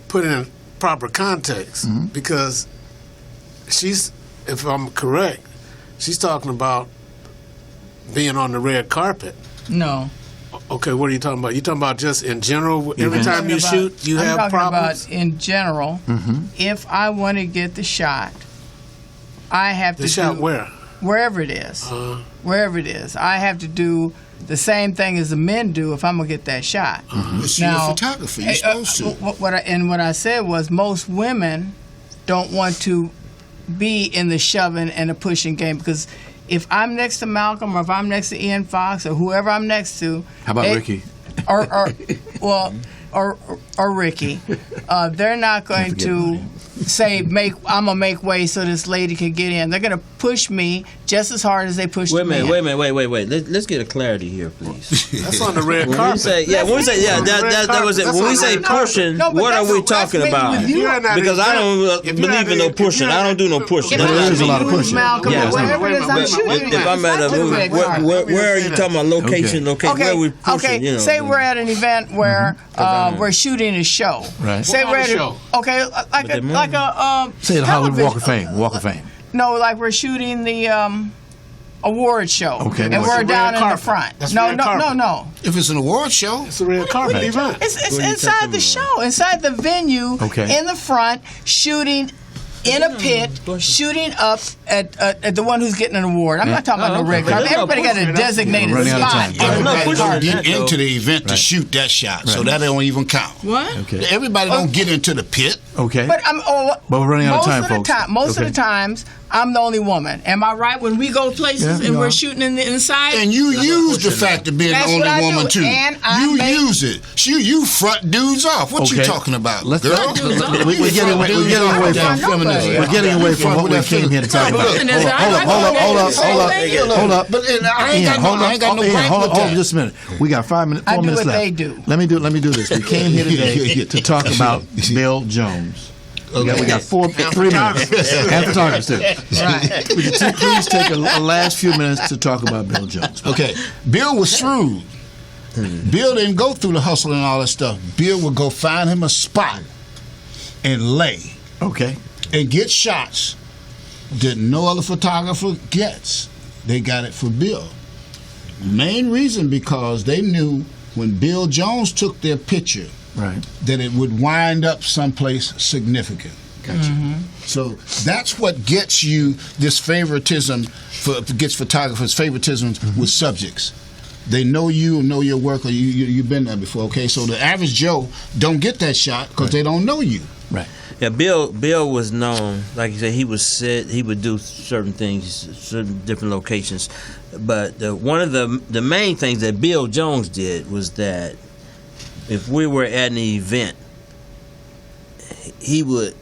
put it in proper context, because she's, if I'm correct, she's talking about being on the red carpet. No. Okay, what are you talking about? You talking about just in general? Every time you shoot, you have problems? About in general. If I want to get the shot, I have to the shot do, where? Wherever it is. Wherever it is. I have to do the same thing as the men do if I'm gonna get that shot. But you're a photographer. You're supposed to. What I said was most women don't want to be in the shoving and the pushing game, because if I'm next to Malcolm or if I'm next to Ian Foxx or whoever I'm next to, how about Ricky? Or Ricky, they're not going to say I'm gonna make way so this lady can get in. They're gonna push me just as hard as they push Wait a me. Wait. Let's get a clarity here, please. That's on the red carpet. When we say that was it. When we say pushing, what are we talking about? Because I don't believe in no pushing. I don't do no pushing. There's a lot of pushing. Malcolm, wherever it is I'm shooting. If I'm at a movie, where are you talking about location? Okay. Where are we pushing? Okay. You know, say we're at an event where we're shooting a show. Right. Say we're at show. Okay, like a say the Hollywood Walk of Fame. Walk of Fame. No, like we're shooting the award show. Okay. And we're down in the front. That's No. If it's an award show, It's a red carpet event. It's inside the show, inside the venue, in the front, shooting in a pit, shooting up at the one who's getting an award. I'm not talking about no red carpet. Everybody got a designated spot. everybody don't get into the event to shoot that shot, so that don't even count. What? Okay. Everybody don't get into the pit. Okay. But we're running out of time, folks. Most of the times, I'm the only woman. Am I right? When we go places and we're shooting in the inside, And you use the fact of being the That's only what I woman do. too. And I You make- use it. You front dudes off. What you talking about, Let's girl? we're getting away from feminism. We're getting away from what we came here to talk about. Hold up. But I ain't got no Ian, hold gripe with on that. just a minute. We got 4 minutes I do left. what they do. Let me do this. We came here today to talk about Bill Jones. We got 3 minutes. And photographers too. Right. Would you please take a last few minutes to talk about Bill Jones? Okay, Bill was shrewd. Bill didn't go through the hustle and all that stuff. Bill would go find him a spot and lay Okay. and get shots that no other photographer gets. They got it for Bill. Main reason because they knew when Bill Jones took their picture, Right. that it would wind up someplace significant. Gotcha. So that's what gets you this favoritism, gets photographers favoritism with subjects. They know you, know your work, or you've been there before. Okay, so the average Joe don't get that shot because they don't know you. Right. Yeah, Bill was known, like you said, he would do certain things, certain different locations. But one of the main things that Bill Jones did was that if we were at an event, he would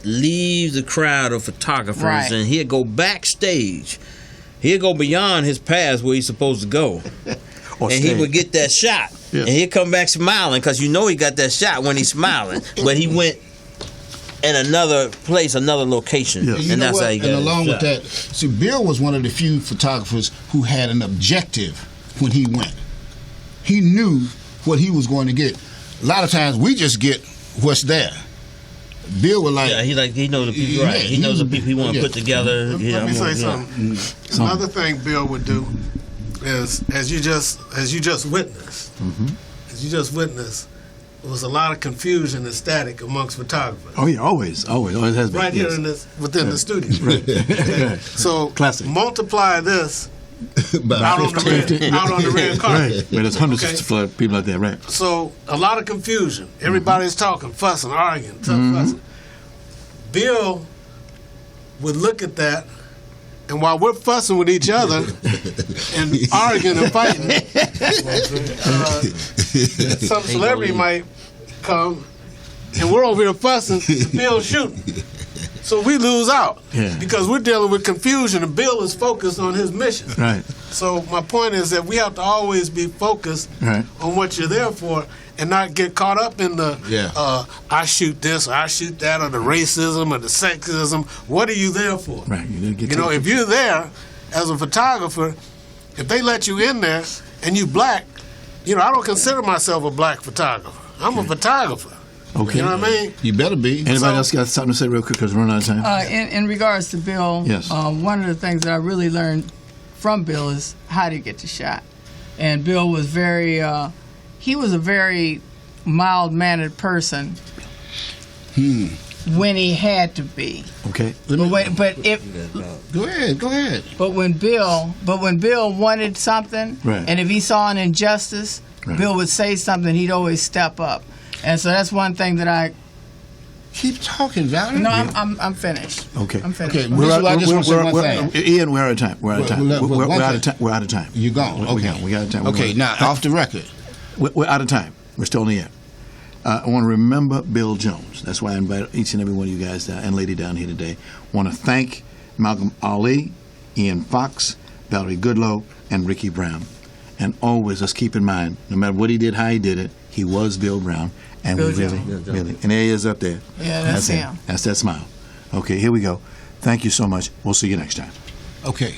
leave the crowd of photographers and he'd go backstage. He'd go beyond his pass where he's supposed to go. And he would get that shot. Yeah. And he'd come back smiling because you know he got that shot when he's smiling. But he went in another place, another location. Yeah. And that's how he got And along his with shot. that, see, Bill was one of the few photographers who had an objective when he went. He knew what he was going to get. A lot of times we just get what's there. Bill was like, he knows the people, right? He knows the people he want to put together. Let me say something. Another thing Bill would do is, as you just witnessed, there was a lot of confusion and static amongst photographers. Oh yeah, always has been. Right here within the studio. Right. So classic. Multiply this out on the red carpet. Right. There's hundreds of people out there, right? So a lot of confusion. Everybody's talking, fussing, arguing, fussing. Bill would look at that, and while we're fussing with each other and arguing and fighting, some celebrity might come, and we're over here fussing, and Bill's shooting. So we lose out because we're dealing with confusion, and Bill is focused on his mission. Right. So my point is that we have to always be focused on what you're there for, and not get caught up in the I shoot this or I shoot that, or the racism or the sexism. What are you there for? Right. If you're there as a photographer, if they let you in there and you black, I don't consider myself a black photographer. I'm a photographer. Okay. You know what I mean? You better be. Anybody else got something to say real quick because we're running out of time? In regards to Bill, yes. One of the things that I really learned from Bill is how to get the shot. And Bill was he was a very mild-mannered person. when he had to be. Okay. But Go ahead. But when Bill wanted something, Right. and if he saw an injustice, Right. Bill would say something. He'd always step up, and so that's one thing that I. Keep talking, Valerie. No, I'm finished. Okay. I'm finished. Okay, I just want to say one thing. Ian, we're out of time. We're out of time. We're one out of thing. time. We're out of time. You gone. Okay. We got time. Okay, now, off the record. We're out of time. We're still in the air. I want to remember Bill Jones. That's why I invite each and every one of you guys down, and lady down here today. I want to thank Malcolm Ali, Ian Foxx, Valerie Goodloe, and Ricky Brown. And always, let's keep in mind, no matter what he did, how he did it, he was Bill Brown. And Bill we really, Jones. really, and there he is up there. Yeah, that's him. him. That's that smile. Okay, here we go. Thank you so much. We'll see you next time. Okay.